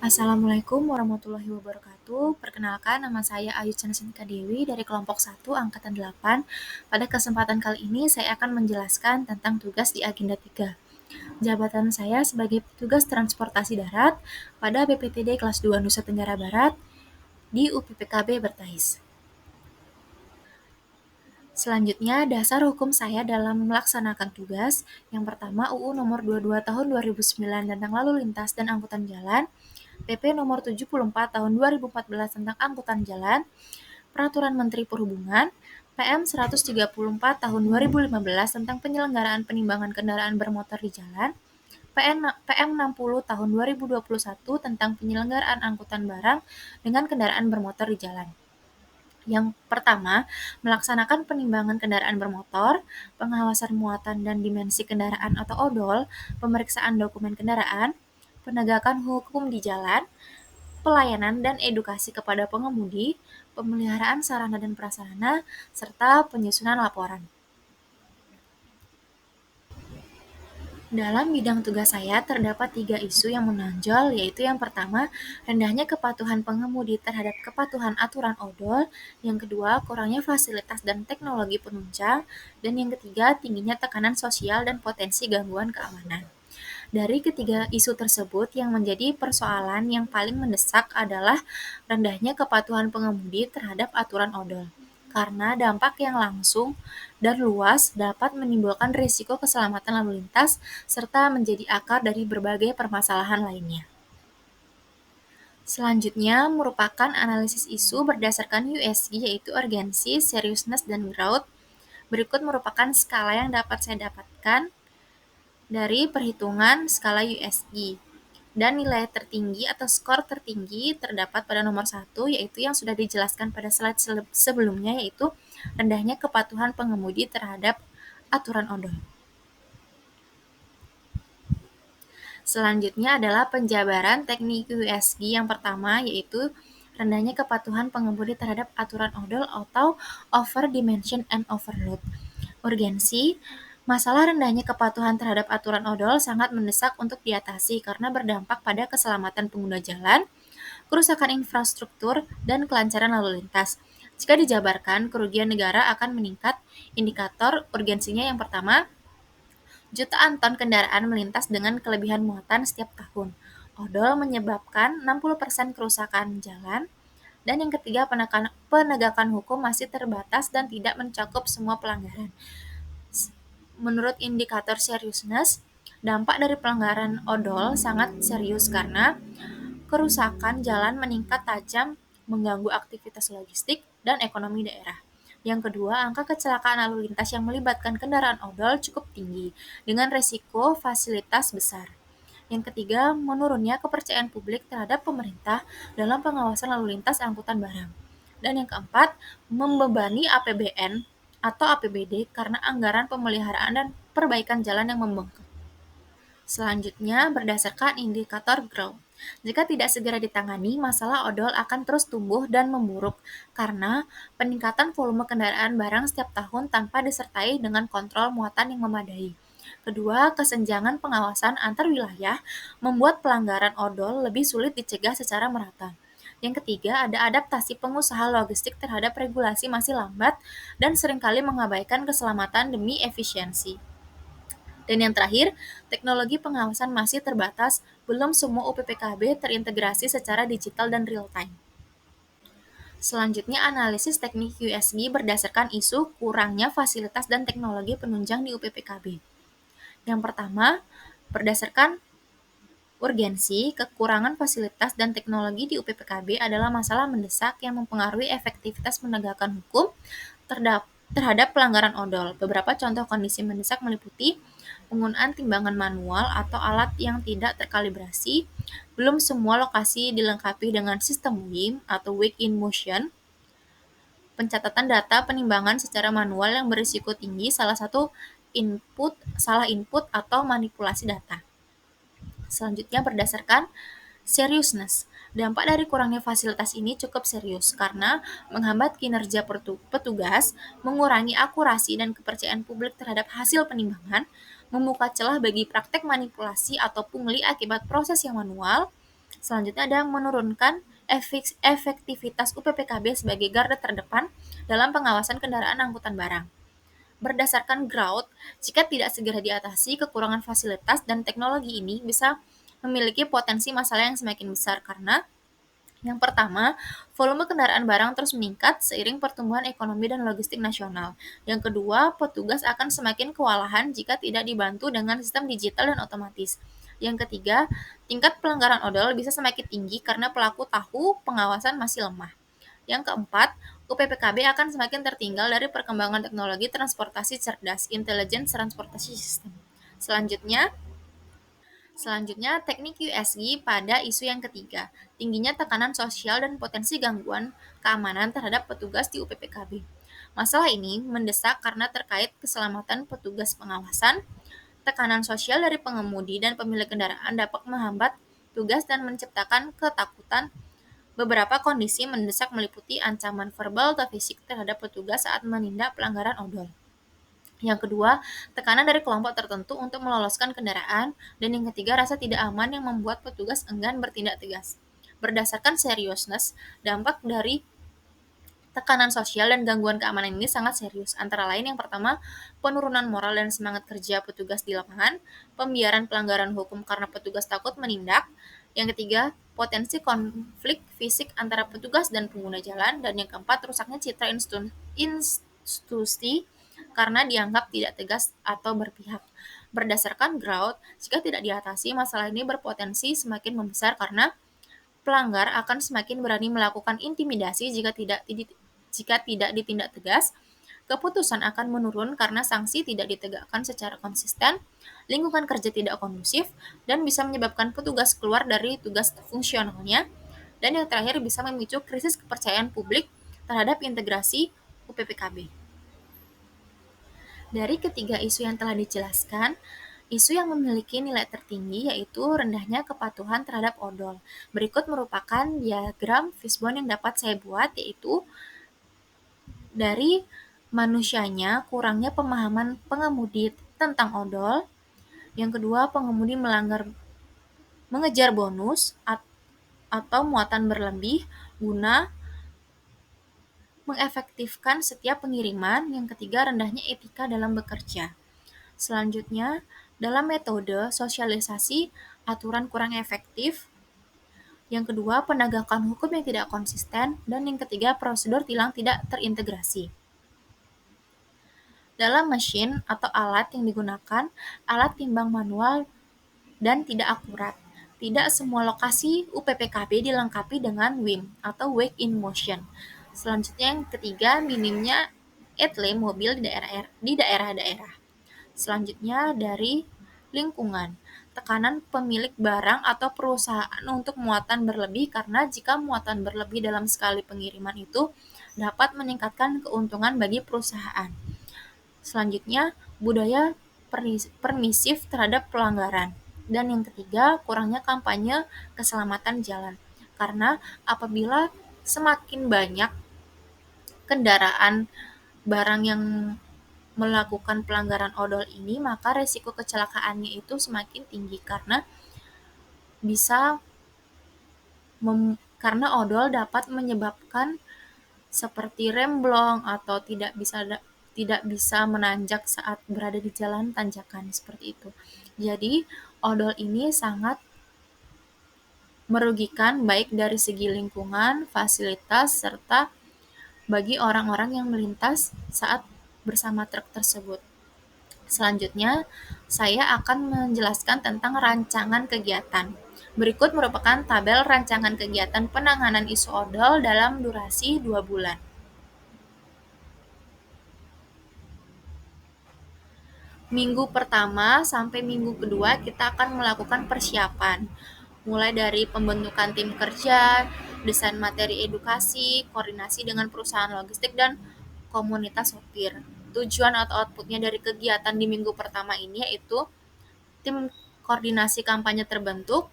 Assalamualaikum warahmatullahi wabarakatuh. Perkenalkan, nama saya Ayu Chandra Dewi dari kelompok 1 angkatan 8. Pada kesempatan kali ini saya akan menjelaskan tentang tugas di agenda 3. Jabatan saya sebagai petugas transportasi darat pada BPTD kelas 2 Nusa Tenggara Barat di UPPKB Bertais. Selanjutnya, dasar hukum saya dalam melaksanakan tugas. Yang pertama, UU nomor 22 tahun 2009 tentang lalu lintas dan angkutan jalan, PP nomor 74 tahun 2014 tentang angkutan jalan, Peraturan Menteri Perhubungan, PM 134 tahun 2015 tentang penyelenggaraan penimbangan kendaraan bermotor di jalan, PM 60 tahun 2021 tentang penyelenggaraan angkutan barang dengan kendaraan bermotor di jalan. Yang pertama, melaksanakan penimbangan kendaraan bermotor, pengawasan muatan dan dimensi kendaraan atau odol, pemeriksaan dokumen kendaraan, penegakan hukum di jalan, pelayanan dan edukasi kepada pengemudi, pemeliharaan sarana dan prasarana, serta penyusunan laporan. Dalam bidang tugas saya terdapat 3 isu yang menonjol, yaitu yang pertama, rendahnya kepatuhan pengemudi terhadap kepatuhan aturan odol, yang kedua, kurangnya fasilitas dan teknologi penunjang, dan yang ketiga, tingginya tekanan sosial dan potensi gangguan keamanan. Dari ketiga isu tersebut, yang menjadi persoalan yang paling mendesak adalah rendahnya kepatuhan pengemudi terhadap aturan odol, karena dampak yang langsung dan luas dapat menimbulkan risiko keselamatan lalu lintas serta menjadi akar dari berbagai permasalahan lainnya. Selanjutnya merupakan analisis isu berdasarkan USG, yaitu urgency, seriousness, dan growth. Berikut merupakan skala yang dapat saya dapatkan dari perhitungan skala USG. Dan nilai tertinggi atau skor tertinggi terdapat pada nomor 1, yaitu yang sudah dijelaskan pada slide sebelumnya, yaitu rendahnya kepatuhan pengemudi terhadap aturan odol. Selanjutnya adalah penjabaran teknik USG yang pertama, yaitu rendahnya kepatuhan pengemudi terhadap aturan odol atau over dimension and overload. Urgensi, masalah rendahnya kepatuhan terhadap aturan odol sangat mendesak untuk diatasi karena berdampak pada keselamatan pengguna jalan, kerusakan infrastruktur, dan kelancaran lalu lintas. Jika dijabarkan, kerugian negara akan meningkat. Indikator urgensinya yang pertama, jutaan ton kendaraan melintas dengan kelebihan muatan setiap tahun. Odol menyebabkan 60% kerusakan jalan. Dan yang ketiga, penegakan hukum masih terbatas dan tidak mencakup semua pelanggaran. Menurut indikator seriousness, dampak dari pelanggaran odol sangat serius karena kerusakan jalan meningkat tajam, mengganggu aktivitas logistik dan ekonomi daerah. Yang kedua, angka kecelakaan lalu lintas yang melibatkan kendaraan odol cukup tinggi, dengan resiko fasilitas besar. Yang ketiga, menurunnya kepercayaan publik terhadap pemerintah dalam pengawasan lalu lintas angkutan barang. Dan yang keempat, membebani APBN atau APBD karena anggaran pemeliharaan dan perbaikan jalan yang membengkak. Selanjutnya, berdasarkan indikator growth. Jika tidak segera ditangani, masalah odol akan terus tumbuh dan memburuk karena peningkatan volume kendaraan barang setiap tahun tanpa disertai dengan kontrol muatan yang memadai. Kedua, kesenjangan pengawasan antar wilayah membuat pelanggaran odol lebih sulit dicegah secara merata. Yang ketiga, ada adaptasi pengusaha logistik terhadap regulasi masih lambat dan seringkali mengabaikan keselamatan demi efisiensi. Dan yang terakhir, teknologi pengawasan masih terbatas, belum semua UPPKB terintegrasi secara digital dan real-time. Selanjutnya, analisis teknik USG berdasarkan isu kurangnya fasilitas dan teknologi penunjang di UPPKB. Yang pertama, berdasarkan urgensi, kekurangan fasilitas dan teknologi di UPPKB adalah masalah mendesak yang mempengaruhi efektivitas penegakan hukum terhadap pelanggaran odol. Beberapa contoh kondisi mendesak meliputi penggunaan timbangan manual atau alat yang tidak terkalibrasi, belum semua lokasi dilengkapi dengan sistem WIM atau Week in Motion, pencatatan data penimbangan secara manual yang berisiko tinggi, salah salah input atau manipulasi data. Selanjutnya berdasarkan seriousness. Dampak dari kurangnya fasilitas ini cukup serius karena menghambat kinerja petugas, mengurangi akurasi dan kepercayaan publik terhadap hasil penimbangan, membuka celah bagi praktek manipulasi atau pungli akibat proses yang manual, Selanjutnya ada menurunkan efektivitas UPPKB sebagai garda terdepan dalam pengawasan kendaraan angkutan barang. Berdasarkan Grout, jika tidak segera diatasi, kekurangan fasilitas dan teknologi ini bisa memiliki potensi masalah yang semakin besar karena yang pertama, volume kendaraan barang terus meningkat seiring pertumbuhan ekonomi dan logistik nasional. Yang kedua, petugas akan semakin kewalahan jika tidak dibantu dengan sistem digital dan otomatis. Yang ketiga, tingkat pelanggaran odol bisa semakin tinggi karena pelaku tahu pengawasan masih lemah. Yang keempat, UPPKB akan semakin tertinggal dari perkembangan teknologi transportasi cerdas, Intelligent Transportation System. Selanjutnya, teknik USG pada isu yang ketiga, tingginya tekanan sosial dan potensi gangguan keamanan terhadap petugas di UPPKB. Masalah ini mendesak karena terkait keselamatan petugas pengawasan, tekanan sosial dari pengemudi dan pemilik kendaraan dapat menghambat tugas dan menciptakan ketakutan. Beberapa kondisi mendesak meliputi ancaman verbal atau fisik terhadap petugas saat menindak pelanggaran odol. Yang kedua, tekanan dari kelompok tertentu untuk meloloskan kendaraan, dan yang ketiga, rasa tidak aman yang membuat petugas enggan bertindak tegas. Berdasarkan seriousness, dampak dari tekanan sosial dan gangguan keamanan ini sangat serius. Antara lain yang pertama, penurunan moral dan semangat kerja petugas di lapangan, pembiaran pelanggaran hukum karena petugas takut menindak. Yang ketiga, potensi konflik fisik antara petugas dan pengguna jalan. Dan yang keempat, rusaknya citra institusi karena dianggap tidak tegas atau berpihak. Berdasarkan Grout, jika tidak diatasi, masalah ini berpotensi semakin membesar karena pelanggar akan semakin berani melakukan intimidasi jika tidak ditindak tegas, keputusan akan menurun karena sanksi tidak ditegakkan secara konsisten, lingkungan kerja tidak kondusif, dan bisa menyebabkan petugas keluar dari tugas fungsionalnya, dan yang terakhir bisa memicu krisis kepercayaan publik terhadap integrasi UPPKB. Dari ketiga isu yang telah dijelaskan, isu yang memiliki nilai tertinggi yaitu rendahnya kepatuhan terhadap odol. Berikut merupakan diagram fishbone yang dapat saya buat, yaitu dari manusianya kurangnya pemahaman pengemudi tentang odol. Yang kedua, pengemudi mengejar bonus atau muatan berlebih guna mengefektifkan setiap pengiriman. Yang ketiga, rendahnya etika dalam bekerja. Selanjutnya, dalam metode sosialisasi aturan kurang efektif. Yang kedua, penegakan hukum yang tidak konsisten. Dan yang ketiga, prosedur tilang tidak terintegrasi. Dalam mesin atau alat yang digunakan, alat timbang manual dan tidak akurat. Tidak semua lokasi UPPKB dilengkapi dengan WIM atau Wake in Motion. Selanjutnya yang ketiga, minimnya etle mobil di daerah-daerah. Selanjutnya dari lingkungan, tekanan pemilik barang atau perusahaan untuk muatan berlebih karena jika muatan berlebih dalam sekali pengiriman itu dapat meningkatkan keuntungan bagi perusahaan. Selanjutnya, budaya permisif terhadap pelanggaran. Dan yang ketiga, kurangnya kampanye keselamatan jalan. Karena apabila semakin banyak kendaraan barang yang melakukan pelanggaran odol ini, maka resiko kecelakaannya itu semakin tinggi karena bisa karena odol dapat menyebabkan seperti remblong atau tidak bisa menanjak saat berada di jalan tanjakan seperti itu. Jadi, odol ini sangat merugikan baik dari segi lingkungan, fasilitas, serta bagi orang-orang yang melintas saat bersama truk tersebut. Selanjutnya, saya akan menjelaskan tentang rancangan kegiatan. Berikut merupakan tabel rancangan kegiatan penanganan isu odol dalam durasi 2 bulan. Minggu pertama sampai minggu kedua kita akan melakukan persiapan, mulai dari pembentukan tim kerja, desain materi edukasi, koordinasi dengan perusahaan logistik, dan komunitas sopir. Tujuan atau outputnya dari kegiatan di minggu pertama ini yaitu tim koordinasi kampanye terbentuk,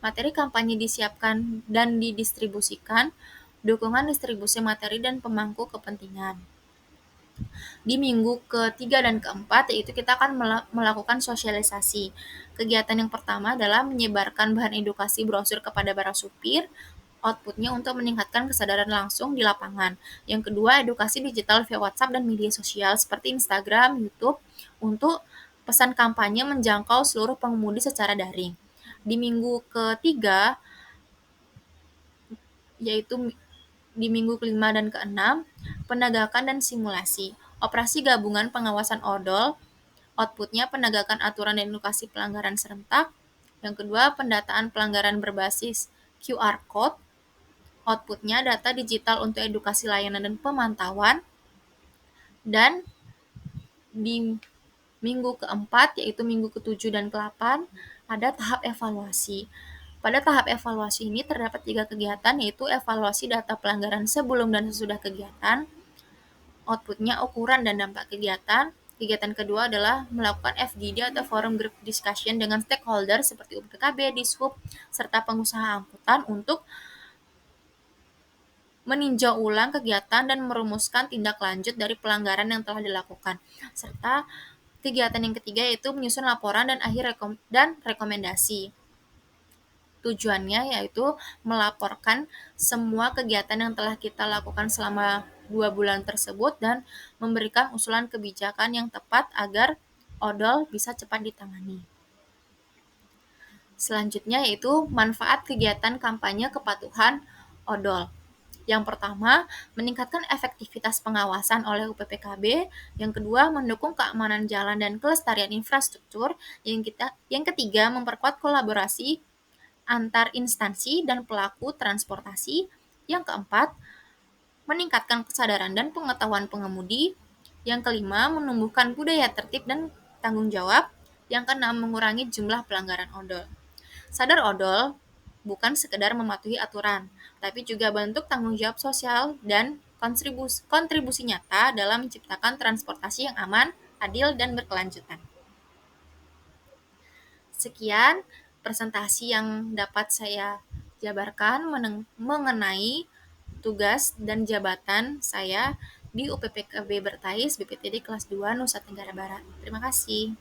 materi kampanye disiapkan dan didistribusikan, dukungan distribusi materi dan pemangku kepentingan. Di minggu ketiga dan keempat, yaitu kita akan melakukan sosialisasi. Kegiatan yang pertama adalah menyebarkan bahan edukasi brosur kepada para supir, outputnya untuk meningkatkan kesadaran langsung di lapangan. Yang kedua, edukasi digital via WhatsApp dan media sosial seperti Instagram, YouTube, untuk pesan kampanye menjangkau seluruh pengemudi secara daring. Di minggu ketiga, yaitu di minggu kelima dan keenam, penegakan dan simulasi. Operasi gabungan pengawasan odol, outputnya penegakan aturan dan edukasi pelanggaran serentak. Yang kedua, pendataan pelanggaran berbasis QR Code, outputnya data digital untuk edukasi layanan dan pemantauan. Dan di minggu keempat, yaitu minggu ketujuh dan ke-8, ada tahap evaluasi. Pada tahap evaluasi ini terdapat 3 kegiatan, yaitu evaluasi data pelanggaran sebelum dan sesudah kegiatan, outputnya ukuran dan dampak kegiatan. Kegiatan kedua adalah melakukan FGD atau Forum Group Discussion dengan stakeholder seperti UPKB, Dishub, serta pengusaha angkutan untuk meninjau ulang kegiatan dan merumuskan tindak lanjut dari pelanggaran yang telah dilakukan. Serta kegiatan yang ketiga yaitu menyusun laporan dan rekomendasi. Tujuannya yaitu melaporkan semua kegiatan yang telah kita lakukan selama 2 bulan tersebut dan memberikan usulan kebijakan yang tepat agar odol bisa cepat ditangani. Selanjutnya yaitu manfaat kegiatan kampanye kepatuhan odol. Yang pertama, meningkatkan efektivitas pengawasan oleh UPPKB. Yang kedua, mendukung keamanan jalan dan kelestarian infrastruktur. Yang ketiga, memperkuat kolaborasi antar instansi dan pelaku transportasi. Yang keempat, meningkatkan kesadaran dan pengetahuan pengemudi. Yang kelima, menumbuhkan budaya tertib dan tanggung jawab. Yang keenam, mengurangi jumlah pelanggaran odol. Sadar odol bukan sekedar mematuhi aturan, tapi juga bentuk tanggung jawab sosial dan kontribusi nyata dalam menciptakan transportasi yang aman, adil, dan berkelanjutan. Sekian presentasi yang dapat saya jabarkan mengenai tugas dan jabatan saya di UPPKB Bertais BPTD kelas 2 Nusa Tenggara Barat. Terima kasih.